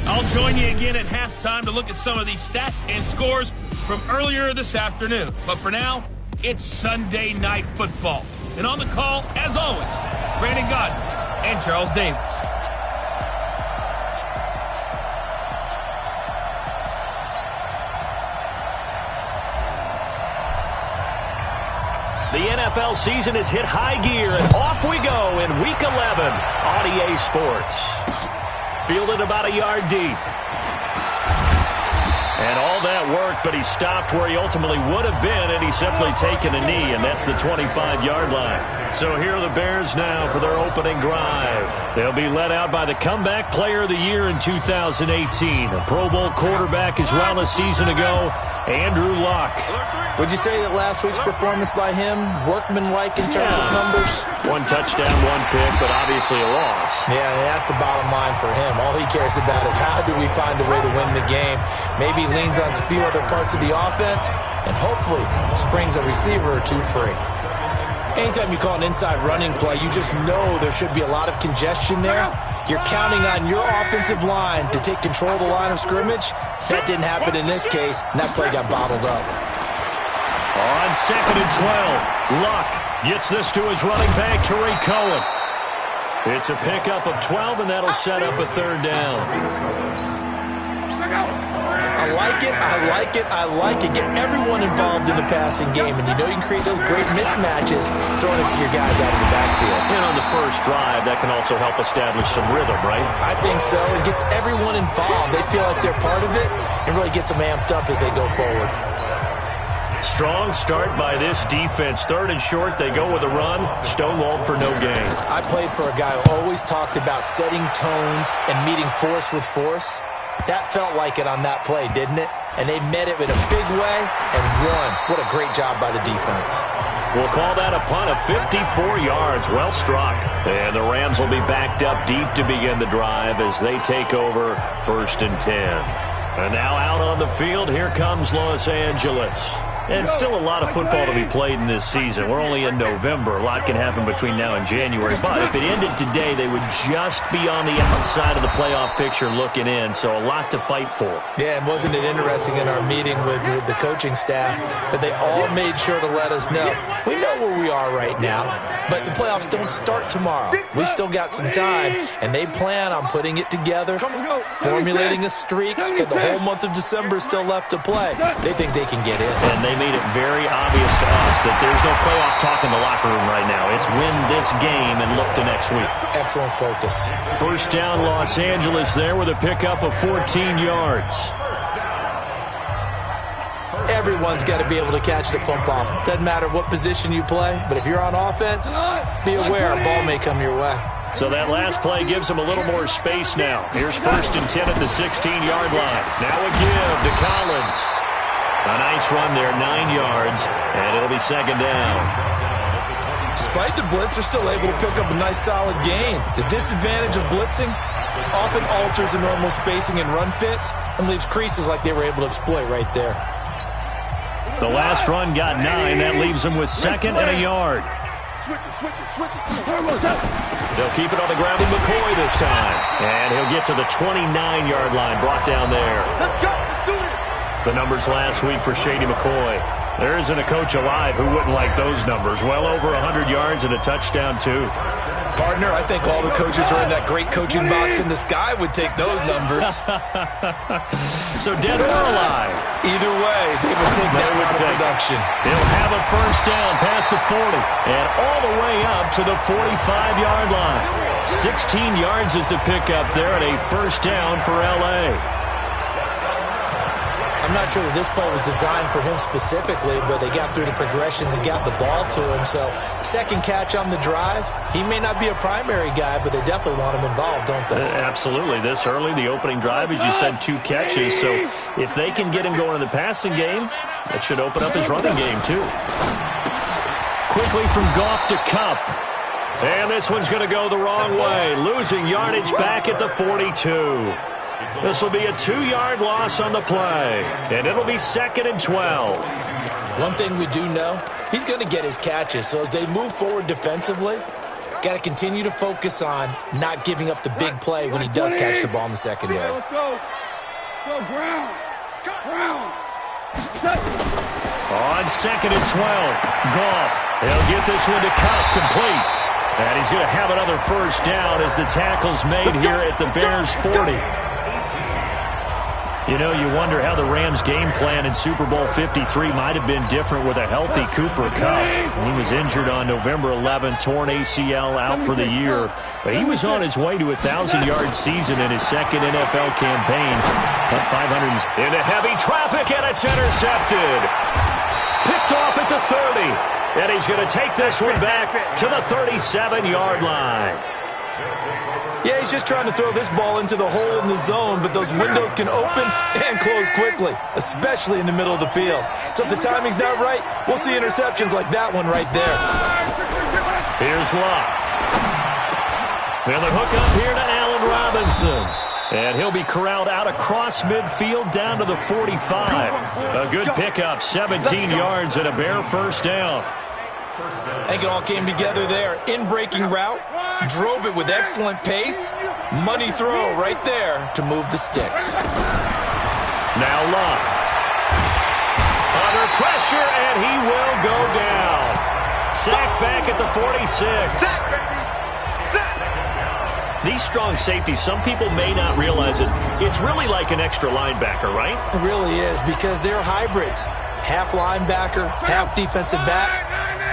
I'll join you again at halftime to look at some of these stats and scores from earlier this afternoon. But for now, it's Sunday Night Football. And on the call, as always, Brandon Godden and Charles Davis. The NFL season has hit high gear, and off we go in Week 11 on EA Sports. Fielded about a yard deep. And all that work, but he stopped where he ultimately would have been had he simply taken a knee, and that's the 25-yard line. So here are the Bears now for their opening drive. They'll be led out by the comeback player of the year in 2018, a Pro Bowl quarterback as well a season ago, Andrew Luck. Would you say that last week's performance by him, workmanlike in terms of numbers? One touchdown, one pick, but obviously a loss. Yeah, that's the bottom line for him. All he cares about is how do we find a way to win the game. Maybe leans on a few other parts of the offense, and hopefully springs a receiver or two free. Anytime you call an inside running play, you just know there should be a lot of congestion there. You're counting on your offensive line to take control of the line of scrimmage. That didn't happen in this case, and that play got bottled up. On 2nd and 12, Luck gets this to his running back, Tariq Cohen. It's a pickup of 12, and that'll set up a third down. I like it, I like it, I like it. Get everyone involved in the passing game, and you know you can create those great mismatches throwing it to your guys out of the backfield. And on the first drive, that can also help establish some rhythm, right? I think so. It gets everyone involved. They feel like they're part of it, and really gets them amped up as they go forward. Strong start by this defense. 3rd and short, they go with a run. Stonewalled for no gain. I played for a guy who always talked about setting tones and meeting force with force. That felt like it on that play, didn't it? And they met it in a big way and won. What a great job by the defense. We'll call that a punt of 54 yards. Well struck. And the Rams will be backed up deep to begin the drive as they take over 1st and 10. And now out on the field, here comes Los Angeles. And still a lot of football to be played in this season. We're only in November. A lot can happen between now and January. But if it ended today, they would just be on the outside of the playoff picture looking in. So a lot to fight for. Yeah, and wasn't it interesting in our meeting with the coaching staff that they all made sure to let us know, we know where we are right now, but the playoffs don't start tomorrow. We still got some time, and they plan on putting it together, formulating a streak, because the whole month of December is still left to play. They think they can get in. And they made it very obvious to us that there's no playoff talk in the locker room right now. It's win this game and look to next week. Excellent focus. First down, Los Angeles there with a pickup of 14 yards. Everyone's got to be able to catch the football. Doesn't matter what position you play, but if you're on offense, be aware a ball may come your way. So that last play gives them a little more space now. Here's 1st and 10 at the 16-yard line. Now a give to Collins. A nice run there, 9 yards, and it'll be 2nd down. Despite the blitz, they're still able to pick up a nice solid gain. The disadvantage of blitzing often alters the normal spacing and run fits and leaves creases like they were able to exploit right there. The last run got 9. That leaves them with 2nd and a yard. They'll keep it on the ground with McCoy this time. And he'll get to the 29-yard line, brought down there. The numbers last week for Shady McCoy. There isn't a coach alive who wouldn't like those numbers. Well over 100 yards and a touchdown, too. Partner, I think all the coaches are in that great coaching box in the sky would take those numbers. So dead or alive? Either way, they would take that kind of production. They'll have a first down past the 40 and all the way up to the 45-yard line. 16 yards is the pickup there and a first down for L.A. I'm not sure that this play was designed for him specifically, but they got through the progressions and got the ball to him. So, second catch on the drive. He may not be a primary guy, but they definitely want him involved, don't they? Absolutely. This early, the opening drive, as you said, 2 catches. So, if they can get him going in the passing game, that should open up his running game, too. Quickly from Goff to Kupp. And this one's going to go the wrong way. Losing yardage back at the 42. This will be a 2-yard loss on the play, and it'll be 2nd and 12. One thing we do know, he's going to get his catches. So as they move forward defensively, Got to continue to focus on not giving up the big play when he does catch the ball in the secondary. Let's go. Go, ground. Ground. On 2nd and 12, Goff. He'll get this one to Cup, complete. And he's going to have another first down as the tackle's made here at the Bears' 40. You know, you wonder how the Rams' game plan in Super Bowl 53 might have been different with a healthy Cooper Kupp. He was injured on November 11, torn ACL, out for the year. But he was on his way to a 1,000-yard season in his second NFL campaign. At 500 into heavy traffic, and it's intercepted. Picked off at the 30. And he's going to take this one back to the 37-yard line. Yeah, he's just trying to throw this ball into the hole in the zone, but those windows can open and close quickly, especially in the middle of the field. So if the timing's not right, we'll see interceptions like that one right there. Here's Locke. And the hook up here to Allen Robinson. And he'll be corralled out across midfield down to the 45. A good pickup, 17 yards and a Bear first down. I think it all came together there. In-breaking route, drove it with excellent pace. Money throw right there to move the sticks. Now Locke. Under pressure, and he will go down. Sacked back at the 46. These strong safeties, some people may not realize it. It's really like an extra linebacker, right? It really is, because they're hybrids. Half linebacker, half defensive back.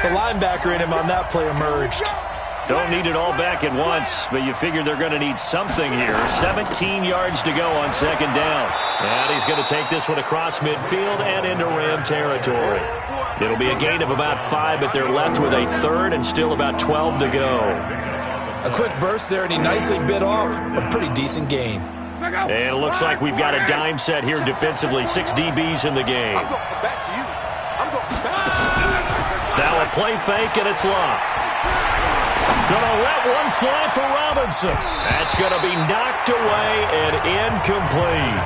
The linebacker in him on that play emerged. Don't need it all back at once, but you figure they're going to need something here. 17 yards to go on second down. And he's going to take this one across midfield and into Ram territory. It'll be a gain of about 5, but they're left with a third and still about 12 to go. A quick burst there, and he nicely bit off a pretty decent gain. And it looks like we've got a dime set here defensively. 6 DBs in the game. Now a play fake, and it's Locke. Gonna let one fly for Robinson. That's gonna be knocked away and incomplete.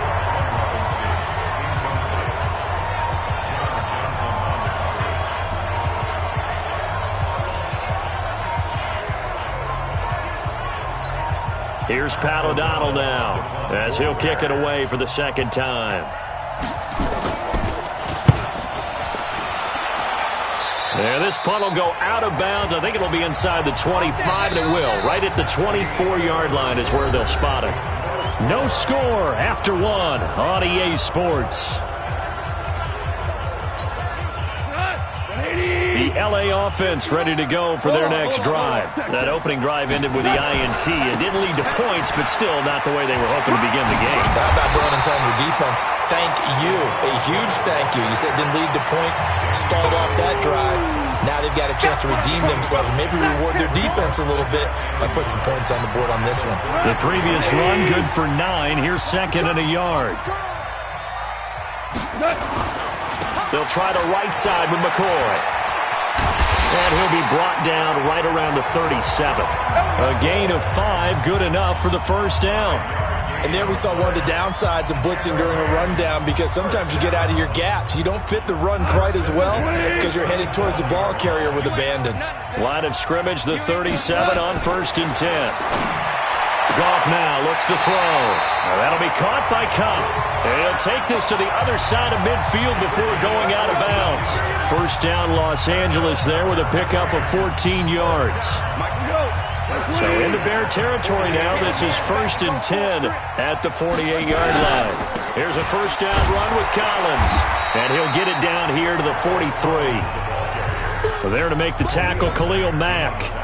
Here's Pat O'Donnell now as he'll kick it away for the second time. And this punt will go out of bounds. I think it'll be inside the 25, and it will. Right at the 24-yard line is where they'll spot it. No score after one on EA Sports. The LA offense ready to go for their next drive. That opening drive ended with the INT. It didn't lead to points, but still not the way they were hoping to begin the game. How about going and telling your defense, thank you, a huge thank you. You said it didn't lead to points, stalled off that drive. Now they've got a chance to redeem themselves and maybe reward their defense a little bit by putting some points on the board on this one. The previous run, good for 9. Here's second and a yard. They'll try the right side with McCoy. And he'll be brought down right around the 37. A gain of 5, good enough for the first down. And there we saw one of the downsides of blitzing during a rundown, because sometimes you get out of your gaps. You don't fit the run quite as well because you're headed towards the ball carrier with abandon. Line of scrimmage, the 37 on 1st and 10. Goff now looks to throw. That'll be caught by Kupp. And he'll take this to the other side of midfield before going out of bounds. First down, Los Angeles there with a pickup of 14 yards. So into Bear territory now. This is 1st and 10 at the 48-yard line. Here's a first down run with Collins. And he'll get it down here to the 43. There to make the tackle, Khalil Mack.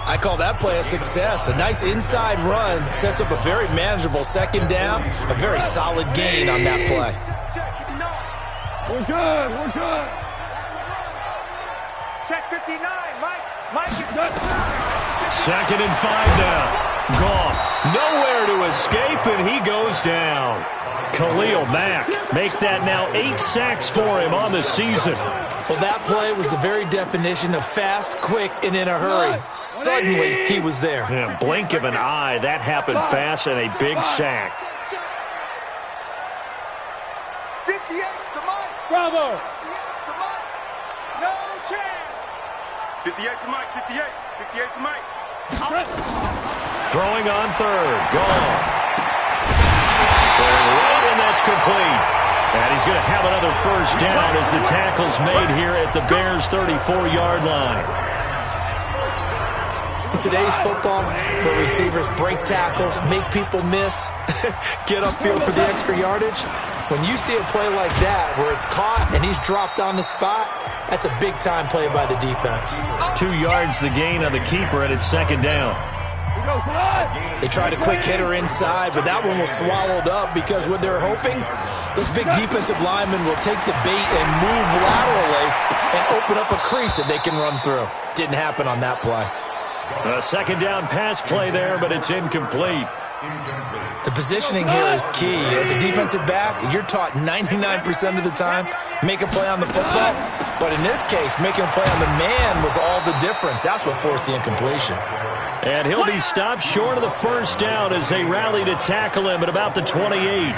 I call that play a success. A nice inside run sets up a very manageable second down. A very solid gain on that play. We're good. We're good. Check 59. Mike is good. 2nd and 5 now. Goff nowhere to escape, and he goes down. Khalil Mack make that now 8 sacks for him on the season. Well, that play was the very definition of fast, quick, and in a hurry. Suddenly, he was there. Yeah, blink of an eye, that happened fast, and a big sack. 58 to Mike. Bravo. 58 to Mike. No chance. 58 to Mike. 58. 58 to Mike. Throwing on third. Gone. Throwing right, and that's complete. And he's going to have another first down as the tackle's made here at the Bears' 34-yard line. In today's football, where receivers break tackles, make people miss, get upfield for the extra yardage, when you see a play like that where it's caught and he's dropped on the spot, that's a big-time play by the defense. 2 yards the gain on the keeper, and it's second down. They tried a quick hitter inside, but that one was swallowed up because what they're hoping, those big defensive linemen will take the bait and move laterally and open up a crease that they can run through. Didn't happen on that play. A second down pass play there, but it's incomplete. The positioning here is key. As a defensive back, you're taught 99% of the time, make a play on the football. But in this case, making a play on the man was all the difference. That's what forced the incompletion. And he'll be stopped short of the first down as they rally to tackle him at about the 28.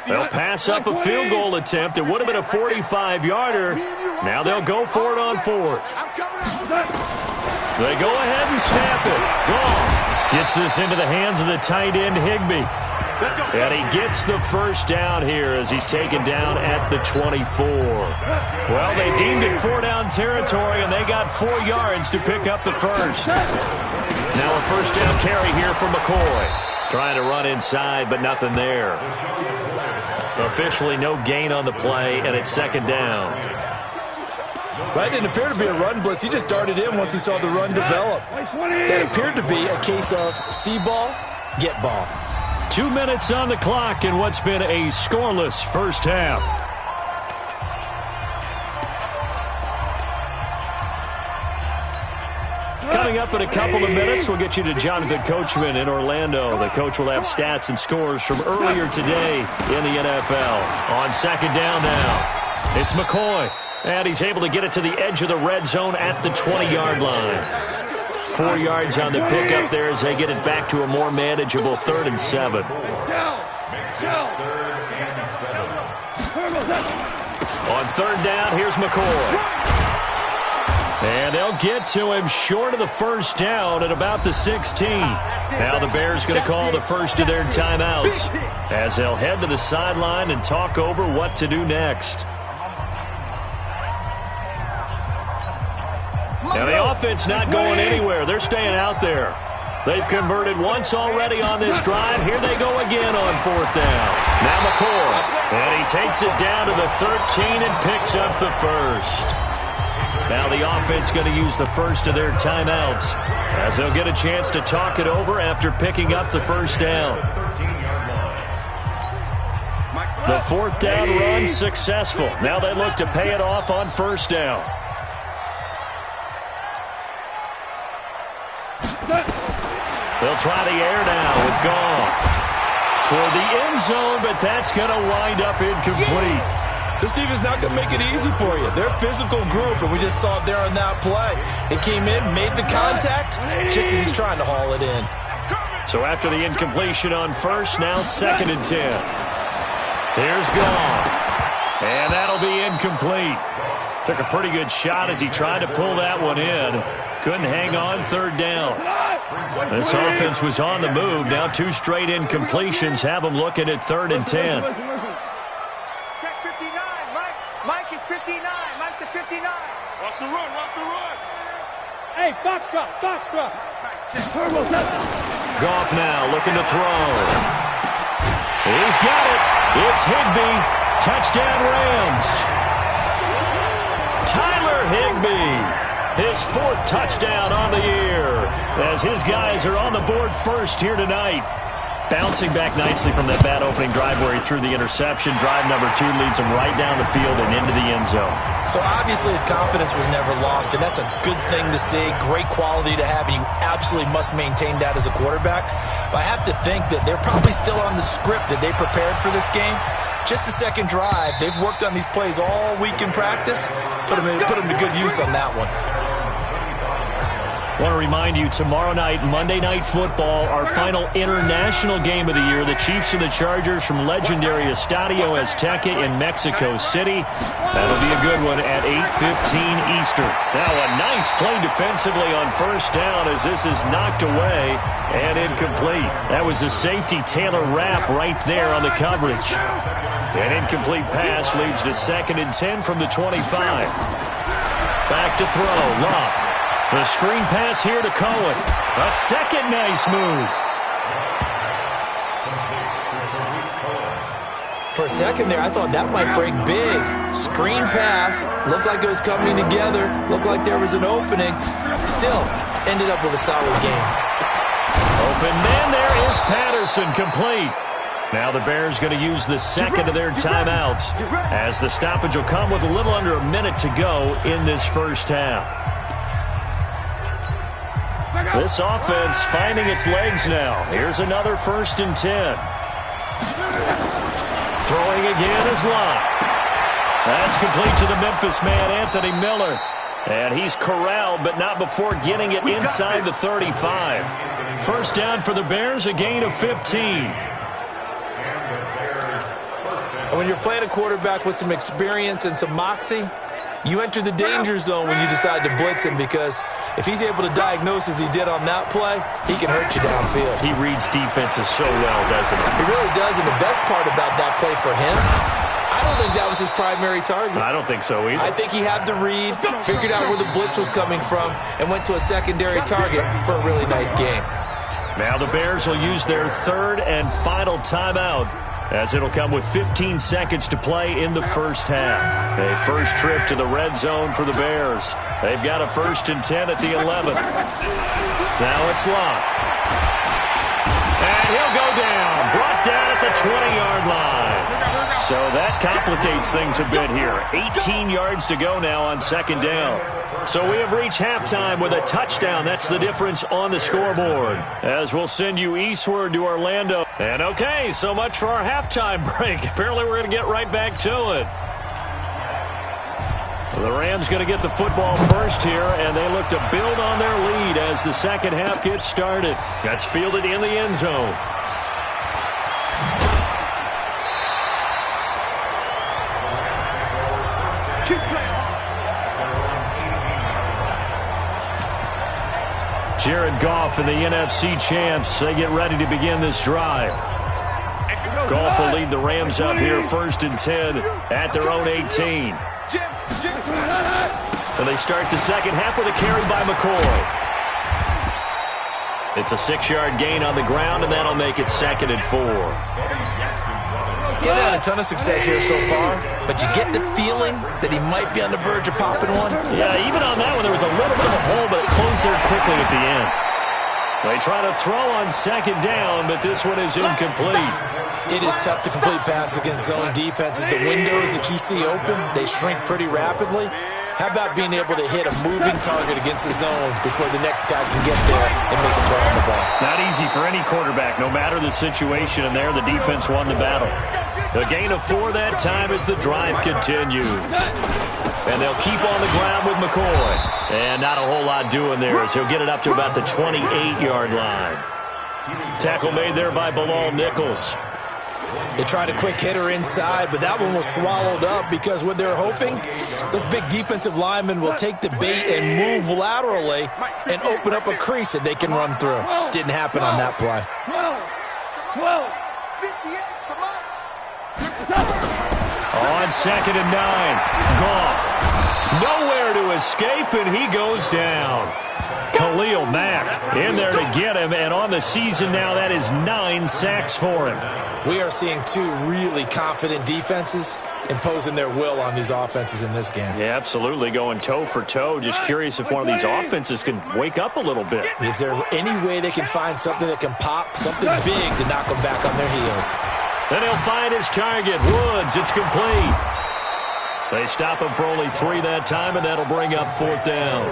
They'll pass up a field goal attempt. It would have been a 45-yarder. Now they'll go for it on fourth. They go ahead and snap it. Gone. Gets this into the hands of the tight end, Higbee. And he gets the first down here as he's taken down at the 24. Well, they deemed it 4-down territory, and they got 4 yards to pick up the first. Now a first down carry here for McCoy. Trying to run inside, but nothing there. Officially no gain on the play, and it's second down. That didn't appear to be a run blitz. He just darted in once he saw the run develop. That appeared to be a case of see ball, get ball. 2 minutes on the clock in what's been a scoreless first half. Coming up in a couple of minutes, we'll get you to Jonathan Coachman in Orlando. The coach will have stats and scores from earlier today in the NFL. On second down now, it's McCoy. And he's able to get it to the edge of the red zone at the 20-yard line. 4 yards on the pickup there as they get it back to a more manageable 3rd and 7. On third down, here's McCoy. And they'll get to him short of the first down at about the 16. Now the Bears going to call the first of their timeouts as they'll head to the sideline and talk over what to do next. Now the offense not going anywhere. They're staying out there. They've converted once already on this drive. Here they go again on fourth down. Now McCoy. And he takes it down to the 13 and picks up the first. Now the offense going to use the first of their timeouts as they'll get a chance to talk it over after picking up the first down. The fourth down run successful. Now they look to pay it off on first down. They'll try the air now with Goff toward the end zone, but that's going to wind up incomplete. This defense is not going to make it easy for you. They're a physical group, and we just saw it there on that play. It came in, made the contact, just as he's trying to haul it in. So after the incompletion on first, now 2nd and 10. Here's Goff, and that'll be incomplete. Took a pretty good shot as he tried to pull that one in. Couldn't hang on, third down. This offense was on the move. Now 2 straight incompletions have them looking at 3rd and 10. Check 59. Mike is 59. Mike to 59. Watch the run. Watch the run. Hey, box drop. Box drop. Goff now looking to throw. He's got it. It's Higbee. Touchdown Rams. Tyler Higbee. His 4th touchdown on the year as his guys are on the board first here tonight. Bouncing back nicely from that bad opening drive where he threw the interception. Drive number 2 leads him right down the field and into the end zone. So obviously his confidence was never lost, and that's a good thing to see. Great quality to have, and you absolutely must maintain that as a quarterback. But I have to think that they're probably still on the script that they prepared for this game. Just the second drive. They've worked on these plays all week in practice. Put them to good use on that one. I want to remind you, tomorrow night, Monday Night Football, our final international game of the year, the Chiefs and the Chargers from legendary Estadio Azteca in Mexico City. That'll be a good one at 8:15 Eastern. Now a nice play defensively on first down as this is knocked away and incomplete. That was a safety Taylor Rapp right there on the coverage. An incomplete pass leads to 2nd and 10 from the 25. Back to throw, Love. The screen pass here to Cohen. A second nice move. For a second there, I thought that might break big. Screen pass. Looked like it was coming together. Looked like there was an opening. Still, ended up with a solid game. Open man, there is Patterson, complete. Now the Bears going to use the second of their timeouts as the stoppage will come with a little under a minute to go in this first half. This offense finding its legs now. Here's another 1st and 10. Throwing again is Lott. That's complete to the Memphis man, Anthony Miller. And he's corralled, but not before getting it inside the 35. First down for the Bears, a gain of 15. When you're playing a quarterback with some experience and some moxie, you enter the danger zone when you decide to blitz him, because if he's able to diagnose as he did on that play, he can hurt you downfield. He reads defenses so well, doesn't he? He really does, and the best part about that play for him, I don't think that was his primary target. I don't think so either. I think he had the read, figured out where the blitz was coming from, and went to a secondary target for a really nice game. Now the Bears will use their 3rd and final timeout, as it'll come with 15 seconds to play in the first half. A first trip to the red zone for the Bears. They've got a 1st and 10 at the 11. Now it's Lott. And he'll go down. Brought down at the 20-yard line. So that complicates things a bit here. 18 yards to go now on 2nd down. So we have reached halftime with a touchdown. That's the difference on the scoreboard. As we'll send you eastward to Orlando. And okay, so much for our halftime break. Apparently we're going to get right back to it. The Rams going to get the football first here, and they look to build on their lead as the second half gets started. That's fielded in the end zone. Jared Goff and the NFC champs, they get ready to begin this drive. Goff will lead the Rams up here 1st and 10 at their own 18. And they start the second half with a carry by McCoy. It's a 6-yard gain on the ground, and that'll make it 2nd and 4. He's had a ton of success here so far, but you get the feeling that he might be on the verge of popping one. Yeah, even on that one, there was a little bit of a hole, but it closed there quickly at the end. They try to throw on 2nd down, but this one is incomplete. It is tough to complete passes against zone defenses. The windows that you see open, they shrink pretty rapidly. How about being able to hit a moving target against a zone before the next guy can get there and make a play on the ball? Not easy for any quarterback, no matter the situation, and there the defense won the battle. A gain of 4 that time as the drive continues. And they'll keep on the ground with McCoy. And not a whole lot doing there as he'll get it up to about the 28-yard line. Tackle made there by Bilal Nichols. They tried a quick hitter inside, but that one was swallowed up because what they're hoping, those big defensive linemen will take the bait and move laterally and open up a crease that they can run through. Didn't happen on that play. 12. On 2nd and 9, Goff. Nowhere to escape, and he goes down. Khalil Mack in there to get him, and on the season now, that is 9 sacks for him. We are seeing 2 really confident defenses imposing their will on these offenses in this game. Yeah, absolutely, going toe for toe. Just curious if one of these offenses can wake up a little bit. Is there any way they can find something that can pop, something big to knock them back on their heels? Then he'll find his target, Woods. It's complete. They stop him for only 3 that time, and that'll bring up 4th down.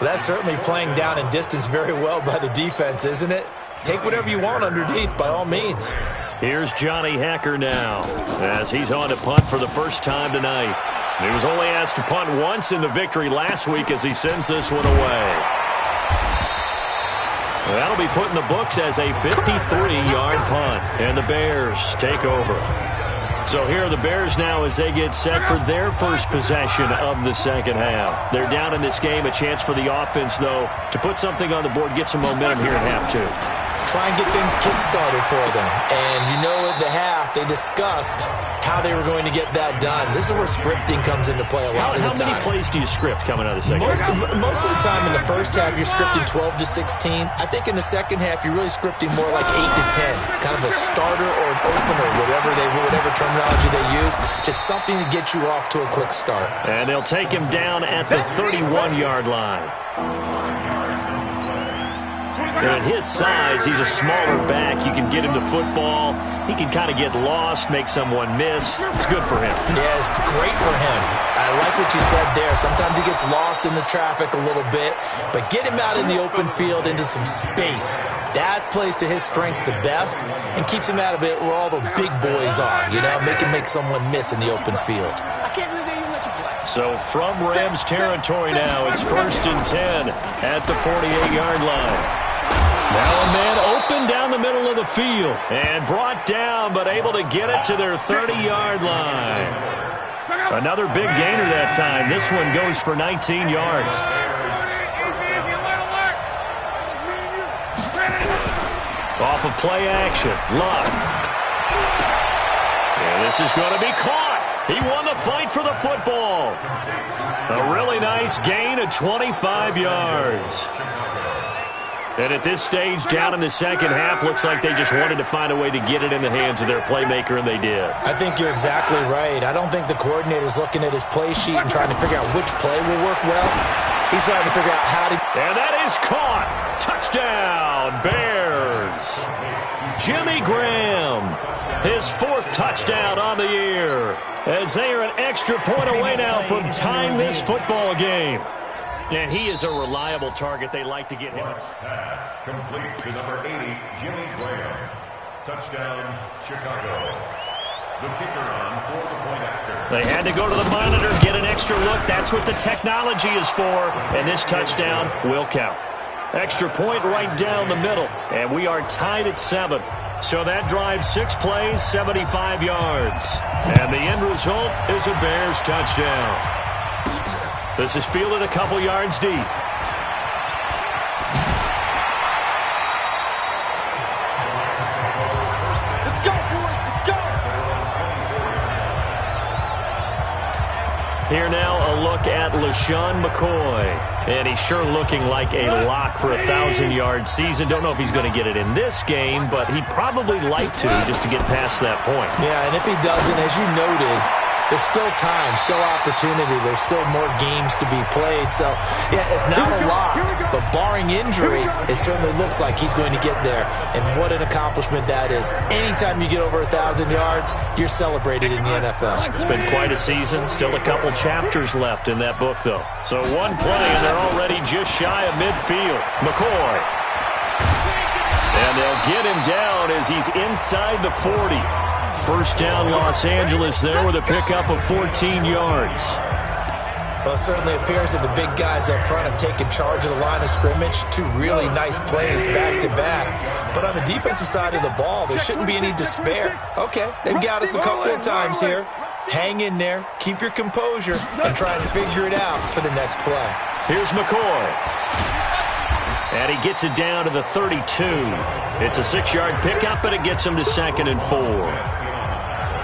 Well, that's certainly playing down in distance very well by the defense, isn't it? Take whatever you want underneath, by all means. Here's Johnny Hacker now, as he's on to punt for the first time tonight. He was only asked to punt once in the victory last week as he sends this one away. That'll be put in the books as a 53-yard punt, and the Bears take over. So here are the Bears now as they get set for their first possession of the second half. They're down in this game. A chance for the offense, though, to put something on the board, get some momentum here in half two. Try and get things kick-started for them. And you know at the half, they discussed how they were going to get that done. This is where scripting comes into play a lot of the time. How many plays do you script coming out of the second half? Most of the time in the first half, you're scripting 12 to 16. I think in the second half, you're really scripting more like 8 to 10. Kind of a starter or an opener, whatever terminology they use. Just something to get you off to a quick start. And they'll take him down at the 31-yard line. And at his size, he's a smaller back. You can get him the football. He can kind of get lost, make someone miss. It's good for him. Yeah, it's great for him. I like what you said there. Sometimes he gets lost in the traffic a little bit, but get him out in the open field into some space. That plays to his strengths the best and keeps him out of it where all the big boys are, make someone miss in the open field. I can't believe they even let you play. So from Rams territory now, it's 1st and 10 at the 48-yard line. Now a man open down the middle of the field and brought down, but able to get it to their 30-yard line. Another big gainer that time. This one goes for 19 yards. Off of play action, Luck. And this is going to be caught. He won the fight for the football. A really nice gain of 25 yards. And at this stage, down in the second half, looks like they just wanted to find a way to get it in the hands of their playmaker, and they did. I think you're exactly right. I don't think the coordinator's looking at his play sheet and trying to figure out which play will work well. He's trying to figure out how to... And that is caught. Touchdown, Bears. Jimmy Graham, his 4th touchdown on the year, as they are an extra point away now from tying this football game. And he is a reliable target. They like to get him. Pass complete to number 80, Jimmy Graham. Touchdown, Chicago. The kicker on for the point after. They had to go to the monitor, get an extra look. That's what the technology is for. And this touchdown will count. Extra point right down the middle. And we are tied at 7. So that drives 6 plays, 75 yards. And the end result is a Bears touchdown. This is fielded a couple yards deep. Let's go, boys. Let's go. Here now, a look at LaShawn McCoy. And he's sure looking like a lock for a 1,000-yard season. Don't know if he's going to get it in this game, but he'd probably like to just to get past that point. Yeah, and if he doesn't, as you noted, there's still time, still opportunity. There's still more games to be played. So, yeah, it's not a lot. But barring injury, it certainly looks like he's going to get there. And what an accomplishment that is. Anytime you get over 1,000 yards, you're celebrated in the NFL. It's been quite a season. Still a couple chapters left in that book, though. So one play, and they're already just shy of midfield. McCoy. And they'll get him down as he's inside the 40. First down, Los Angeles there with a pickup of 14 yards. Well, it certainly appears that the big guys up front have taken charge of the line of scrimmage. 2 really nice plays back-to-back. But on the defensive side of the ball, there shouldn't be any despair. Okay, they've got us a couple of times here. Hang in there, keep your composure, and try to figure it out for the next play. Here's McCoy. And he gets it down to the 32. It's a 6-yard pickup, but it gets him to 2nd and 4.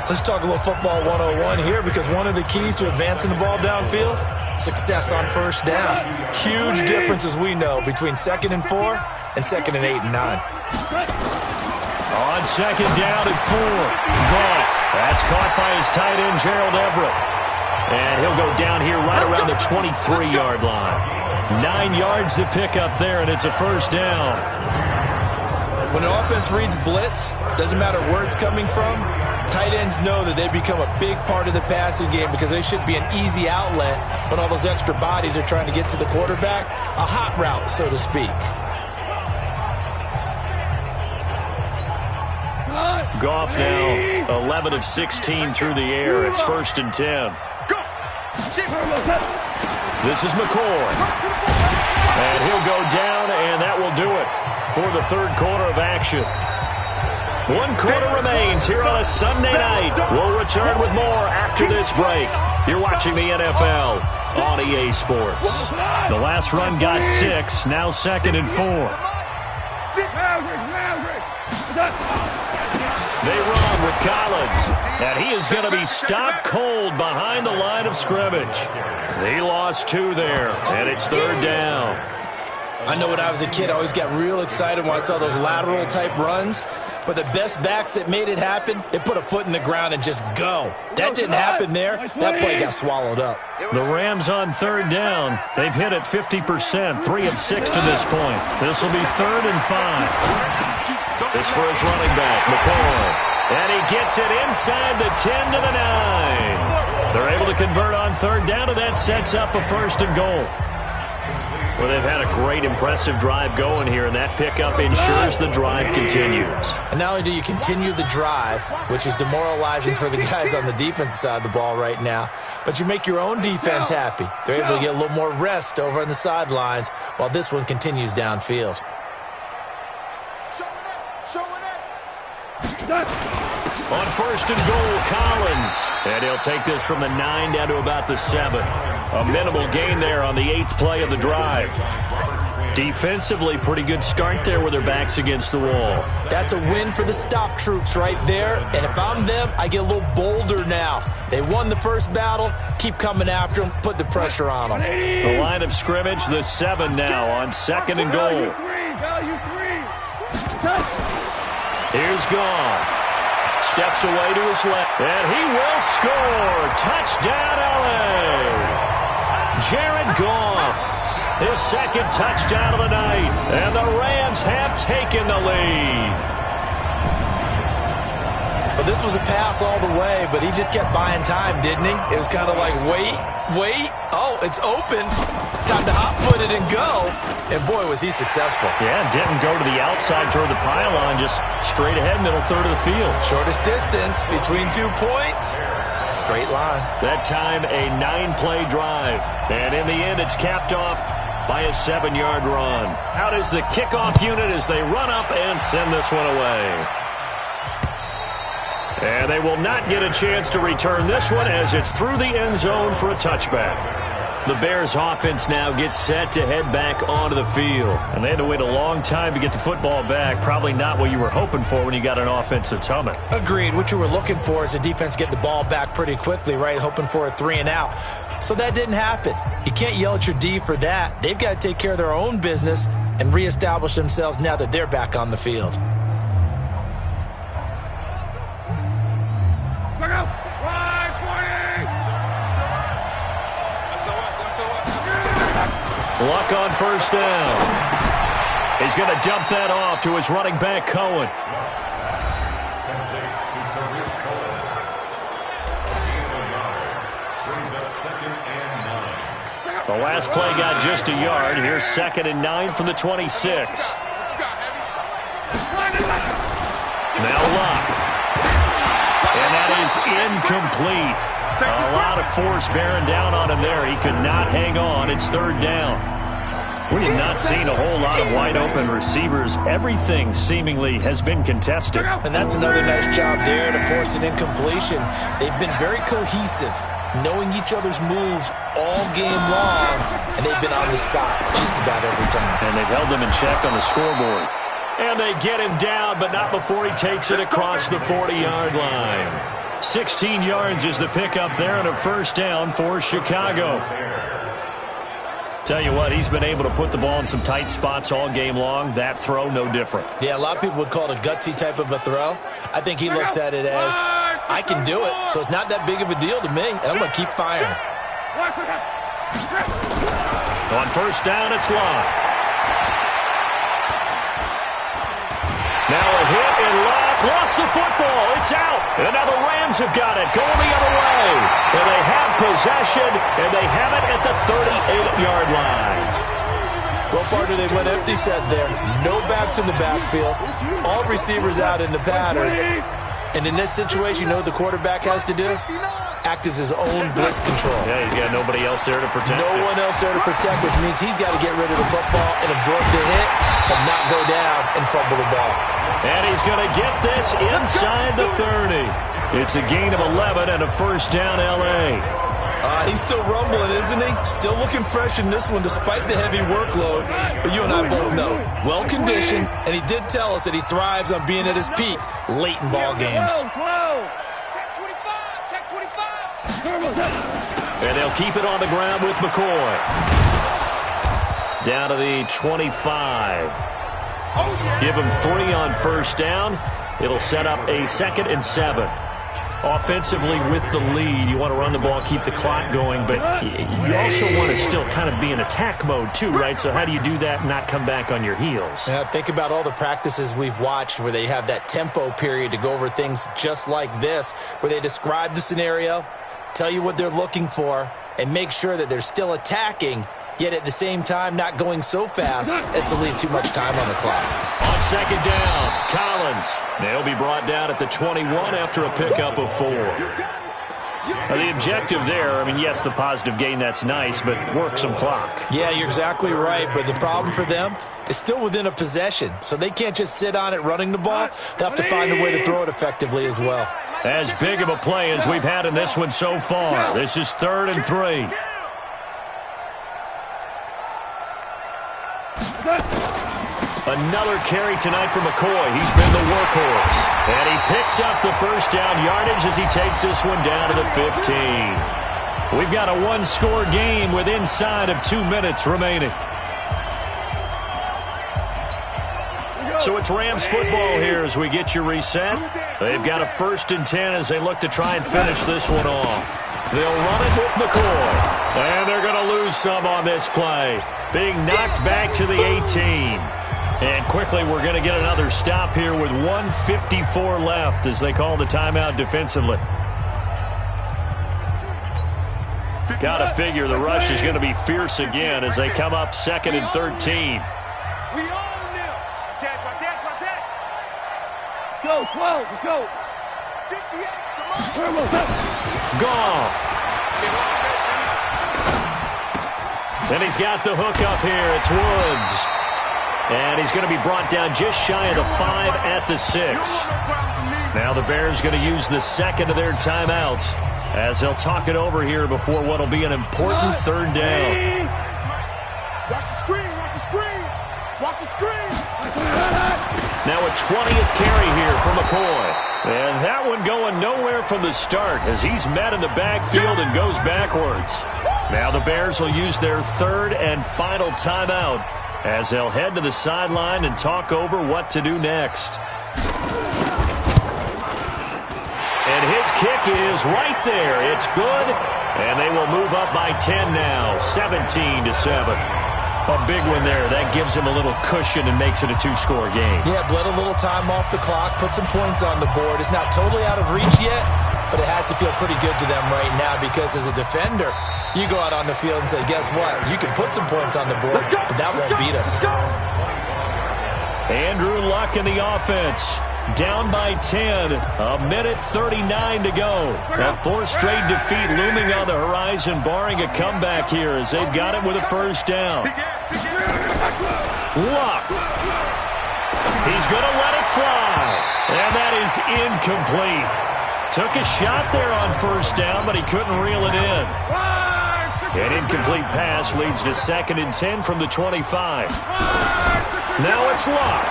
Let's talk a little football 101 here, because one of the keys to advancing the ball downfield, success on first down. Huge difference, as we know, between 2nd and 4 and 2nd and 8 and 9. On 2nd down and 4. Goff. That's caught by his tight end, Gerald Everett. And he'll go down here right around the 23-yard line. 9 yards to pick up there, and it's a first down. When an offense reads blitz, doesn't matter where it's coming from, tight ends know that they become a big part of the passing game, because they should be an easy outlet when all those extra bodies are trying to get to the quarterback. A hot route, so to speak. Goff now 11 of 16 through the air. It's 1st and 10. This is McCoy. And he'll go down, and that will do it for the third quarter of action. 1 quarter remains here on a Sunday night. We'll return with more after this break. You're watching the NFL on EA Sports. The last run got 6, now 2nd and 4. They run with Collins, and he is going to be stopped cold behind the line of scrimmage. He lost 2 there, and it's 3rd down. I know when I was a kid, I always got real excited when I saw those lateral-type runs. But the best backs that made it happen, they put a foot in the ground and just go. That didn't happen there. That play got swallowed up. The Rams on 3rd down. They've hit it 50%, 3 of 6 to this point. This will be 3rd and 5. This for his running back, McCoy. And he gets it inside the 10 to the 9. They're able to convert on 3rd down, and that sets up a 1st and goal. Well, they've had a great, impressive drive going here, and that pickup ensures the drive continues. And not only do you continue the drive, which is demoralizing for the guys on the defensive side of the ball right now, but you make your own defense happy. They're able to get a little more rest over on the sidelines while this one continues downfield. On 1st and goal, Collins. And he'll take this from the 9 down to about the 7. A minimal gain there on the 8th play of the drive. Defensively, pretty good start there with their backs against the wall. That's a win for the stop troops right there. And if I'm them, I get a little bolder now. They won the first battle. Keep coming after them. Put the pressure on them. The line of scrimmage, the 7 now on 2nd and goal. Here's Goff. Steps away to his left, and he will score. Touchdown, LA. Jared Goff, his 2nd touchdown of the night, and the Rams have taken the lead. Well, this was a pass all the way, but he just kept buying time, didn't he? It was kind of like, wait. Oh, it's open. Time to hot-foot it and go. And, boy, was he successful. Yeah, didn't go to the outside toward the pylon, just straight ahead, middle third of the field. Shortest distance between 2 points. Straight line. That time, a 9-play drive. And in the end, it's capped off by a 7-yard run. Out is the kickoff unit as they run up and send this one away. And they will not get a chance to return this one as it's through the end zone for a touchback. The Bears offense now gets set to head back onto the field. And they had to wait a long time to get the football back. Probably not what you were hoping for when you got an offense that's humming. Agreed. What you were looking for is the defense get the ball back pretty quickly, right? Hoping for a 3 and out. So that didn't happen. You can't yell at your D for that. They've got to take care of their own business and reestablish themselves now that they're back on the field. Luck on 1st down. He's going to dump that off to his running back, Cohen. The last play got just a yard. Here's 2nd and 9 from the 26. Now Luck. And that is incomplete. A lot of force bearing down on him there. He could not hang on. It's 3rd down. We have not seen a whole lot of wide-open receivers. Everything seemingly has been contested. And that's another nice job there to force an incompletion. They've been very cohesive, knowing each other's moves all game long, and they've been on the spot just about every time. And they've held them in check on the scoreboard. And they get him down, but not before he takes it across the 40-yard line. 16 yards is the pickup there and a 1st down for Chicago. Tell you what, he's been able to put the ball in some tight spots all game long. That throw, no different. Yeah, a lot of people would call it a gutsy type of a throw. I think he looks at it as, I can do it, so it's not that big of a deal to me, and I'm going to keep firing. On 1st down, it's Love. Now a hit, and Love lost the football. It's out. And now the Rams have got it, going the other way. And they have possession, and they have it at the 38-yard line. Well, partner, they went empty set there. No backs in the backfield. All receivers out in the pattern. And in this situation, you know what the quarterback has to do? act as his own blitz control. Yeah, he's got nobody else there to protect No one else there to protect, which means he's got to get rid of the football and absorb the hit and not go down and fumble the ball. And he's going to get this inside the 30. It's a gain of 11 and a first down, L.A. He's still rumbling, isn't he? Still looking fresh in this one despite the heavy workload. But you and I both know, well-conditioned, and he did tell us that he thrives on being at his peak late in ball games. Check 25. And they'll keep it on the ground with McCoy. Down to the 25. Give him 3 on first down. It'll set up a 2nd and 7. Offensively with the lead, you want to run the ball, keep the clock going, but you also want to still kind of be in attack mode too, right? So how do you do that and not come back on your heels? Yeah, think about all the practices we've watched where they have that tempo period to go over things just like this, where they describe the scenario, tell you what they're looking for, and make sure that they're still attacking, yet at the same time not going so fast as to leave too much time on the clock. On second down, Collins. They'll be brought down at the 21 after a pickup of 4. Now, the objective there, I mean, yes, the positive gain, that's nice, but work some clock. Yeah, you're exactly right, but the problem for them is still within a possession, so they can't just sit on it running the ball. They'll have to find a way to throw it effectively as well. As big of a play as we've had in this one so far. This is 3rd and 3. Another carry tonight for McCoy. He's been the workhorse. And he picks up the first down yardage as he takes this one down to the 15. We've got a 1-score game with inside of 2 minutes remaining. So it's Rams football here as we get you reset. They've got a 1st and 10 as they look to try and finish this one off. They'll run it with McCoy. And they're going to lose some on this play. Being knocked back to the 18. And quickly we're going to get another stop here with 1:54 left as they call the timeout defensively. Got to figure the rush is going to be fierce again as they come up 2nd and 13. We own them. Check. Go, 12, go. 58, come on. Goff. And he's got the hook up here. It's Woods. And he's going to be brought down just shy of the 5 at the 6. Now the Bears going to use the 2nd of their timeouts as they'll talk it over here before what will be an important 3rd down. Watch the screen. Watch the screen. Now a 20th carry here for McCoy. And that one going nowhere from the start as he's met in the backfield and goes backwards. Now the Bears will use their 3rd and final timeout as they'll head to the sideline and talk over what to do next. And his kick is right there. It's good. And they will move up by 10 now, 17-7. A big one there. That gives him a little cushion and makes it a 2-score game. Yeah, bled a little time off the clock, put some points on the board. It's not totally out of reach yet, but it has to feel pretty good to them right now because as a defender, you go out on the field and say, guess what? You can put some points on the board, but that won't beat us. Andrew Luck in the offense. Down by 10. 1:39 to go. A 4th straight defeat looming on the horizon, barring a comeback here as they've got it with a first down. Luck. He's going to let it fly. And that is incomplete. Took a shot there on first down, but he couldn't reel it in. An incomplete pass leads to 2nd and 10 from the 25. Now it's Luck.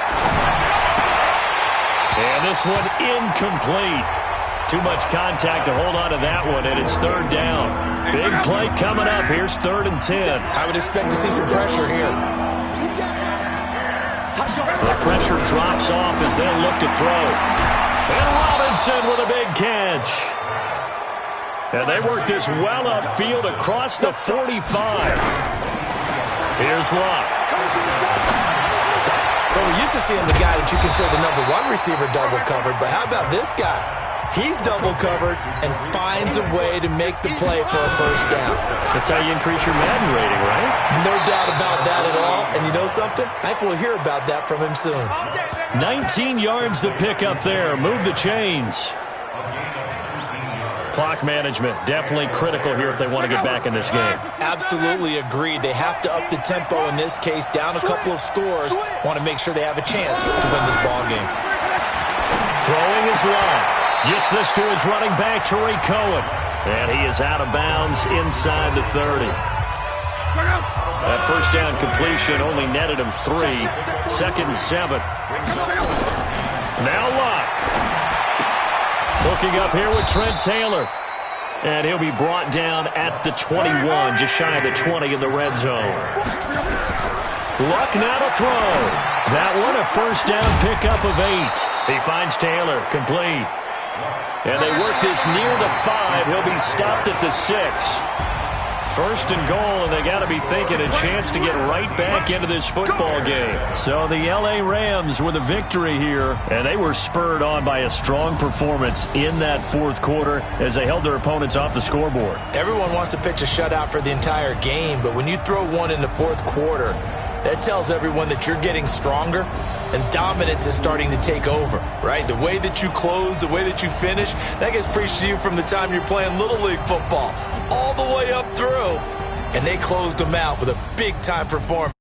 And this one incomplete. Too much contact to hold on to that one, and it's 3rd down. Big play coming up. Here's 3rd and 10. I would expect to see some pressure here. The pressure drops off as they'll look to throw. And Robinson with a big catch. And they work this well upfield across the 45. Here's Luck. Well, we used to see him the guy that you consider the #1 receiver double covered, but how about this guy? He's double covered and finds a way to make the play for a first down. That's how you increase your Madden rating, right? No doubt about that at all. And you know something? I think we'll hear about that from him soon. 19 yards to pick up there. Move the chains. Clock management, definitely critical here if they want to get back in this game. Absolutely agreed. They have to up the tempo in this case, down a couple of scores. Want to make sure they have a chance to win this ball game. Throwing his line. Gets this to his running back, Tariq Cohen. And he is out of bounds inside the 30. That first down completion only netted him 3. 2nd and 7. Now Locke. Hooking up here with Trent Taylor. And he'll be brought down at the 21, just shy of the 20 in the red zone. Luck now to throw. That one a first down pickup of 8. He finds Taylor, complete. And they work this near the 5. He'll be stopped at the 6. 1st and goal, and they got to be thinking a chance to get right back into this football game. So the L.A. Rams with a victory here, and they were spurred on by a strong performance in that 4th quarter as they held their opponents off the scoreboard. Everyone wants to pitch a shutout for the entire game, but when you throw one in the 4th quarter, that tells everyone that you're getting stronger and dominance is starting to take over, right? The way that you close, the way that you finish, that gets preached to you from the time you're playing Little League football all the way up through. And they closed them out with a big-time performance.